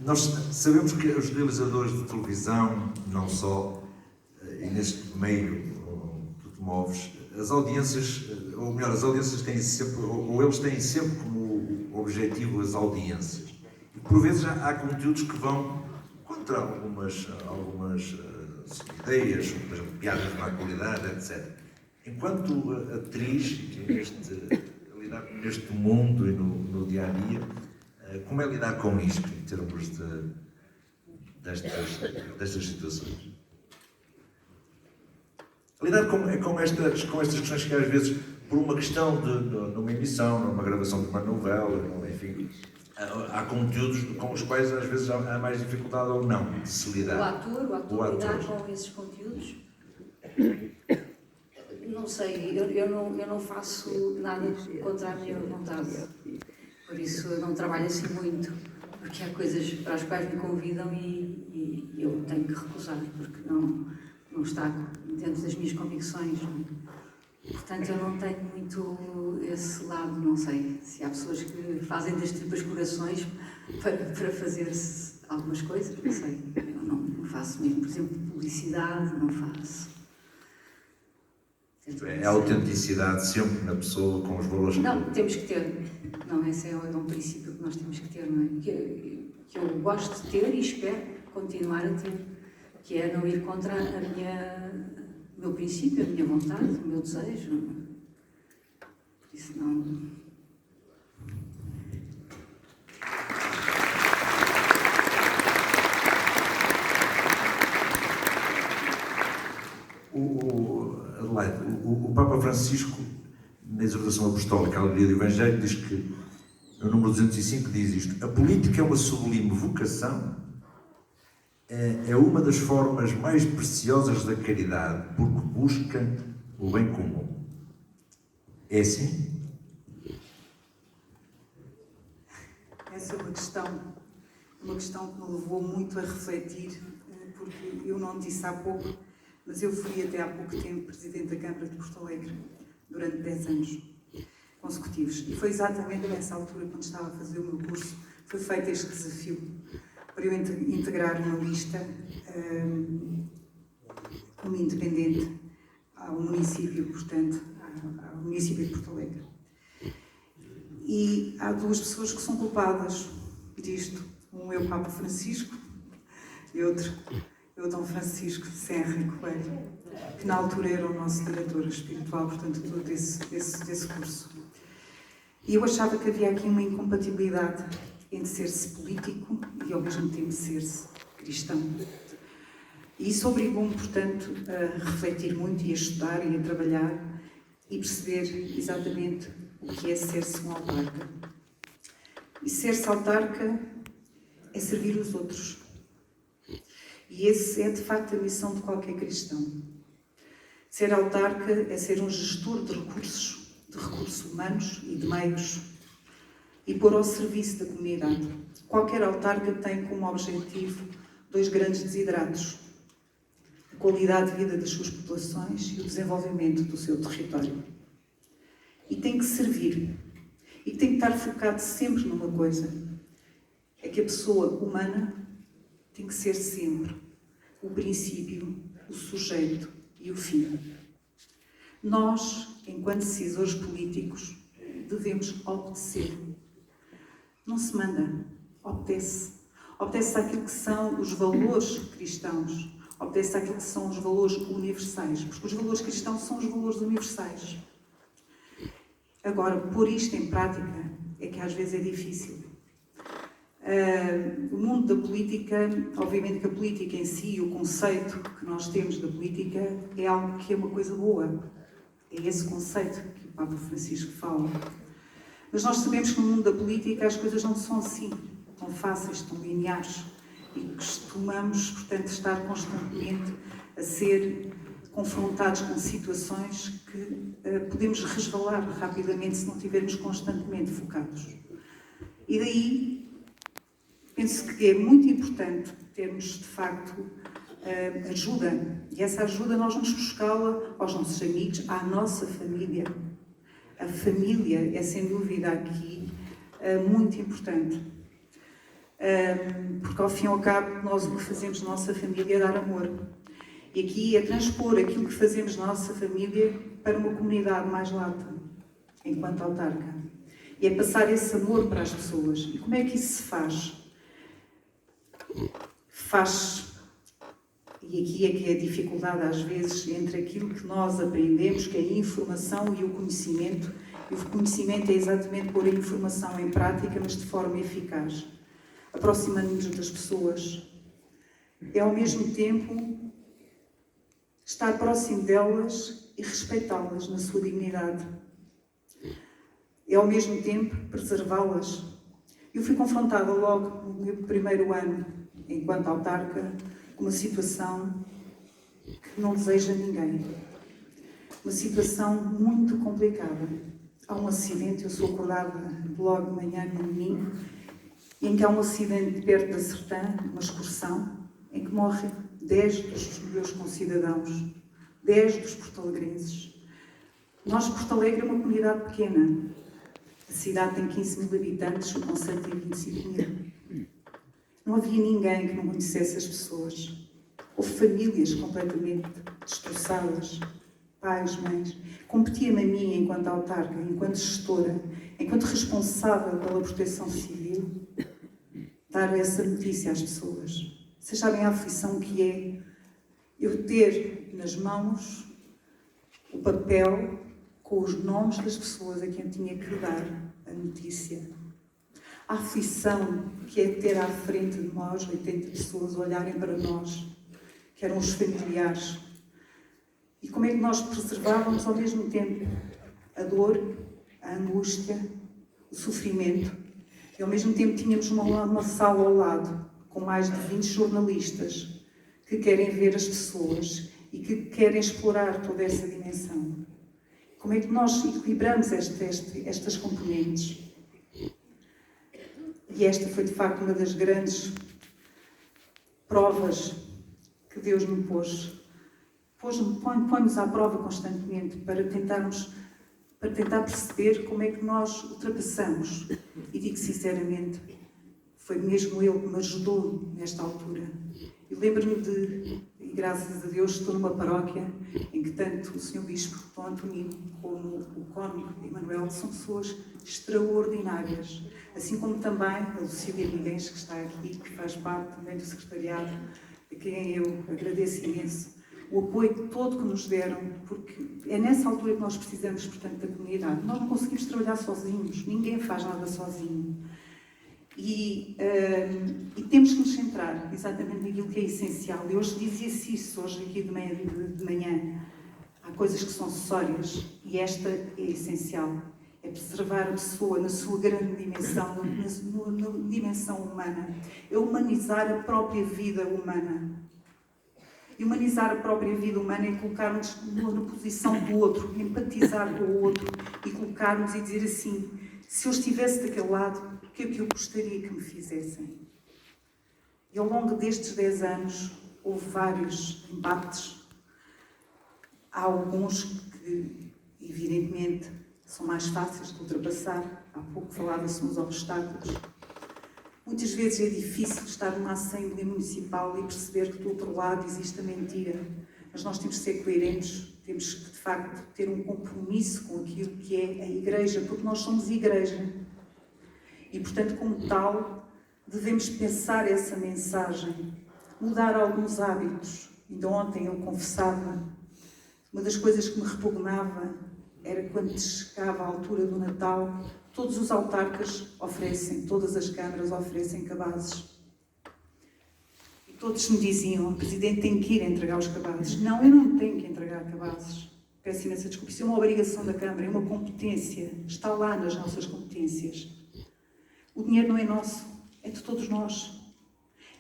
Nós sabemos que os realizadores de televisão, não só, e neste meio que tu te moves, as audiências, ou melhor, as audiências têm sempre, ou eles têm sempre como objetivo as audiências. E por vezes há conteúdos que vão contra algumas ideias, por exemplo, piadas de má qualidade, etc. Enquanto atriz, a lidar neste mundo e no dia-a-dia, como é lidar com isto, em termos destas situações? Lidar com estas questões que às vezes, por uma questão numa emissão, numa gravação de uma novela, enfim, há conteúdos com os quais às vezes há mais dificuldade ou não de se lidar. O ator lidar com esses conteúdos? Não sei, eu não faço nada contra a minha vontade. Por isso eu não trabalho assim muito, porque há coisas para as quais me convidam e eu tenho que recusar, porque não está dentro das minhas convicções. Portanto, eu não tenho muito esse lado, não sei se há pessoas que fazem deste tipo as corações para fazer algumas coisas, não sei. Eu não faço mesmo, por exemplo, publicidade, não faço. É a autenticidade sempre na pessoa, com os valores Não, temos que ter. Não, esse é um princípio que nós temos que ter, não é? Que eu gosto de ter e espero continuar a ter. Que é não ir contra o meu princípio, a minha vontade, o meu desejo. Por isso não... Adelaide, o Papa Francisco, na exortação apostólica, a alegria do Evangelho, diz que, no número 205, diz isto: a política é uma sublime vocação, é uma das formas mais preciosas da caridade, porque busca o bem comum. É assim? Essa é uma questão que me levou muito a refletir, porque eu não disse há pouco, mas eu fui até há pouco tempo Presidente da Câmara de Porto Alegre, durante 10 anos consecutivos. E foi exatamente nessa altura, quando estava a fazer o meu curso, foi feito este desafio para eu integrar uma lista como independente ao município, portanto, ao município de Porto Alegre. E há duas pessoas que são culpadas disto. Um é o Papa Francisco e outro é o Dom Francisco Serra Coelho, que na altura era o nosso diretor espiritual, portanto, todo desse curso. E eu achava que havia aqui uma incompatibilidade entre ser-se político e ao mesmo tempo ser-se cristão. E isso obrigou-me, portanto, a refletir muito e a estudar e a trabalhar e perceber exatamente o que é ser-se um autarca. E ser-se autarca é servir os outros. E essa é, de facto, a missão de qualquer cristão. Ser autarca é ser um gestor de recursos humanos e de meios, e pôr ao serviço da comunidade. Qualquer autarca tem como objetivo 2 grandes desideratos: a qualidade de vida das suas populações e o desenvolvimento do seu território. E tem que servir. E tem que estar focado sempre numa coisa: é que a pessoa humana tem que ser sempre o princípio, o sujeito e o fim. Nós, enquanto decisores políticos, devemos obedecer. Não se manda, obedece. Obedece àquilo que são os valores cristãos, obedece àquilo que são os valores universais, porque os valores cristãos são os valores universais. Agora, pôr isto em prática é que às vezes é difícil. O mundo da política, obviamente que a política em si, o conceito que nós temos da política, é algo que é uma coisa boa. É esse conceito que o Papa Francisco fala. Mas nós sabemos que no mundo da política as coisas não são assim, tão fáceis, tão lineares. E costumamos, portanto, estar constantemente a ser confrontados com situações que podemos resvalar rapidamente se não estivermos constantemente focados. E daí, penso que é muito importante termos, de facto, ajuda. E essa ajuda nós vamos buscá-la aos nossos amigos, à nossa família. A família é, sem dúvida, aqui muito importante. Porque, ao fim e ao cabo, nós o que fazemos na nossa família é dar amor. E aqui é transpor aquilo que fazemos na nossa família para uma comunidade mais lata, enquanto autarca. E é passar esse amor para as pessoas. E como é que isso se faz? E aqui é que é a dificuldade, às vezes, entre aquilo que nós aprendemos, que é a informação e o conhecimento. E o conhecimento é exatamente pôr a informação em prática, mas de forma eficaz. Aproximando-nos das pessoas. É, ao mesmo tempo, estar próximo delas e respeitá-las na sua dignidade. É, ao mesmo tempo, preservá-las. Eu fui confrontada logo no meu primeiro ano, enquanto autarca, com uma situação que não deseja a ninguém. Uma situação muito complicada. Há um acidente, eu sou acordada logo de manhã, no domingo, em que há um acidente perto da Sertã, uma excursão, em que morrem 10 dos meus concidadãos, 10 dos portalegrenses. Nós, Porto Alegre, é uma comunidade pequena. A cidade tem 15 mil habitantes, o concelho tem 25 mil. Não havia ninguém que não conhecesse as pessoas. Houve famílias completamente destroçadas, pais, mães. Competia-me a mim, enquanto autarca, enquanto gestora, enquanto responsável pela proteção civil, dar essa notícia às pessoas. Vocês sabem a aflição que é eu ter nas mãos o papel com os nomes das pessoas a quem eu tinha que dar a notícia. A aflição que é ter à frente de nós 80 pessoas olharem para nós, que eram os familiares. E como é que nós preservávamos ao mesmo tempo a dor, a angústia, o sofrimento. E ao mesmo tempo tínhamos uma sala ao lado, com mais de 20 jornalistas que querem ver as pessoas e que querem explorar toda essa dimensão. Como é que nós equilibramos estas componentes? E esta foi, de facto, uma das grandes provas que Deus me pôs. Põe-nos à prova constantemente para tentar perceber como é que nós ultrapassamos. E digo sinceramente, foi mesmo Ele que me ajudou nesta altura. Eu lembro-me e graças a Deus estou numa paróquia em que tanto o Sr. Bispo Dom Antonino como o Cônego Emanuel são pessoas extraordinárias. Assim como também a Lucília Miguel, que está aqui, que faz parte também do secretariado, a quem eu agradeço imenso. O apoio todo que nos deram, porque é nessa altura que nós precisamos, portanto, da comunidade. Nós não conseguimos trabalhar sozinhos, ninguém faz nada sozinho. E temos que nos centrar exatamente naquilo que é essencial. E hoje dizia-se isso, hoje aqui de manhã. Há coisas que são acessórias e esta é essencial. é preservar a pessoa na sua grande dimensão, na dimensão humana, é humanizar a própria vida humana. E humanizar a própria vida humana é colocar-nos na posição do outro, empatizar com o outro e colocar-nos e dizer assim, se eu estivesse daquele lado, o que é que eu gostaria que me fizessem? E ao longo destes 10 anos houve vários embates. Há alguns que, evidentemente, são mais fáceis de ultrapassar. Há pouco falava-se nos obstáculos. Muitas vezes é difícil estar numa Assembleia Municipal e perceber que do outro lado existe a mentira. Mas nós temos que ser coerentes, temos que, de facto, ter um compromisso com aquilo que é a Igreja, porque nós somos Igreja. E, portanto, como tal, devemos pensar essa mensagem, mudar alguns hábitos. Ainda ontem eu confessava, uma das coisas que me repugnava era quando chegava a altura do Natal, todos os autarcas oferecem, todas as câmaras oferecem cabazes. E todos me diziam, o Presidente tem que ir entregar os cabazes. Não, eu não tenho que entregar cabazes. Peço imensa desculpa, isso é uma obrigação da Câmara, é uma competência, está lá nas nossas competências. O dinheiro não é nosso, é de todos nós.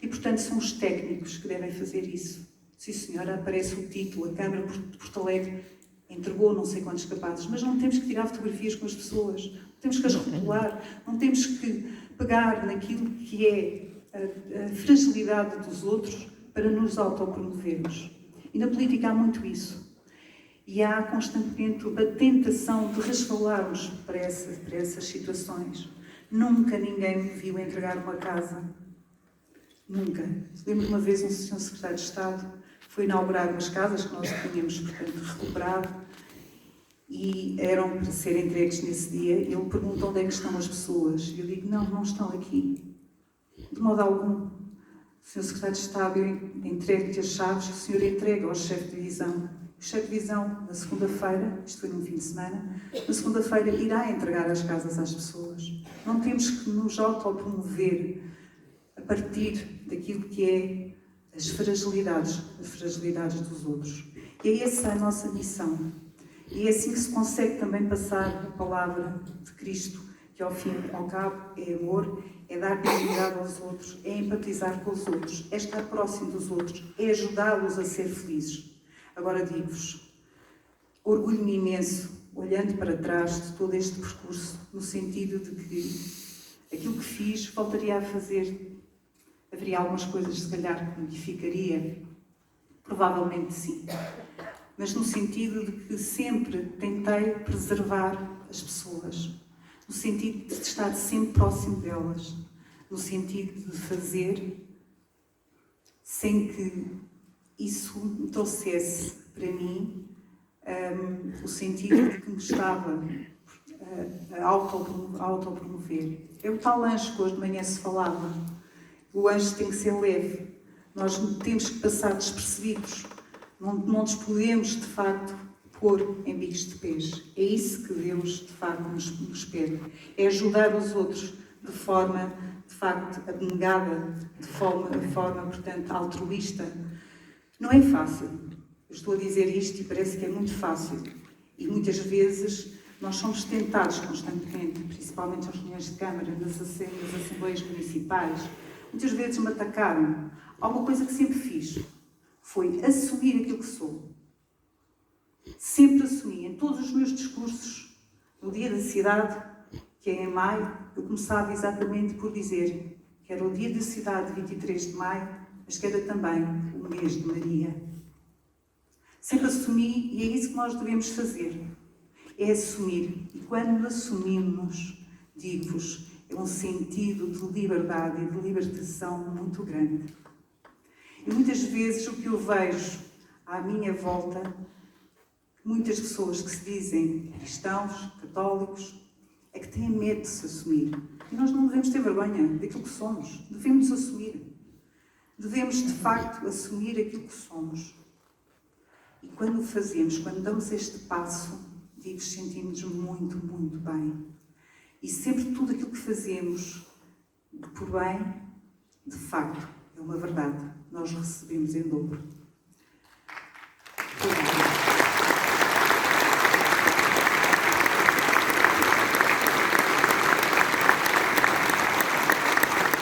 E, portanto, são os técnicos que devem fazer isso. Sim, senhora, aparece o título, a Câmara de Porto Alegre entregou não sei quantos cabazes, mas não temos que tirar fotografias com as pessoas, não temos que as rotular, não temos que pegar naquilo que é a fragilidade dos outros para nos autopromovermos. E na política há muito isso. E há constantemente a tentação de resvalarmos para essas situações. Nunca ninguém me viu entregar uma casa. Nunca. Lembro de uma vez um senhor secretário de Estado foi inaugurar umas casas que nós tínhamos, portanto, recuperado e eram para serem entregues nesse dia. Ele pergunta onde é que estão as pessoas. E eu digo, não estão aqui. De modo algum. O senhor secretário de Estado, eu entrego-lhe as chaves e o senhor entrega ao chefe de divisão. O chefe de divisão, na segunda-feira, isto foi num fim de semana, na segunda-feira irá entregar as casas às pessoas. Não temos que nos autopromover a partir daquilo que é as fragilidades dos outros. E é essa a nossa missão. E é assim que se consegue também passar a palavra de Cristo, que ao fim e ao cabo é amor, é dar dignidade aos outros, é empatizar com os outros, é estar próximo dos outros, é ajudá-los a ser felizes. Agora digo-vos, orgulho-me imenso, olhando para trás de todo este percurso, no sentido de que aquilo que fiz voltaria a fazer. Haveria algumas coisas, se calhar, que modificaria? Provavelmente sim. Mas no sentido de que sempre tentei preservar as pessoas. No sentido de estar sempre próximo delas. No sentido de fazer sem que isso me trouxesse para mim o sentido de que me estava a autopromover. É o tal anjo que hoje de manhã se falava. O anjo tem que ser leve. Nós temos que passar despercebidos. Não nos podemos, de facto, pôr em bicos de peixe. É isso que Deus, de facto, nos pede. É ajudar os outros de forma, de facto, abnegada, de forma, portanto, altruísta. Não é fácil. Eu estou a dizer isto e parece que é muito fácil. E muitas vezes nós somos tentados constantemente, principalmente nas reuniões de Câmara, nas Assembleias Municipais. Muitas vezes me atacaram. Há uma coisa que sempre fiz. Foi assumir aquilo que sou. Sempre assumi. Em todos os meus discursos, no Dia da Cidade, que é em maio, eu começava exatamente por dizer que era o Dia da Cidade, 23 de maio, mas que era também o mês de Maria. Sempre assumi, e é isso que nós devemos fazer. É assumir. E quando assumimos, digo-vos, é um sentido de liberdade e de libertação muito grande. E muitas vezes o que eu vejo à minha volta, muitas pessoas que se dizem cristãos, católicos, é que têm medo de se assumir. E nós não devemos ter vergonha daquilo que somos. Devemos assumir. Devemos, de facto, assumir aquilo que somos. E quando o fazemos, quando damos este passo, digo, sentimos-nos muito, muito bem. E sempre tudo aquilo que fazemos por bem, de facto, é uma verdade. Nós recebemos em dobro. Obrigada.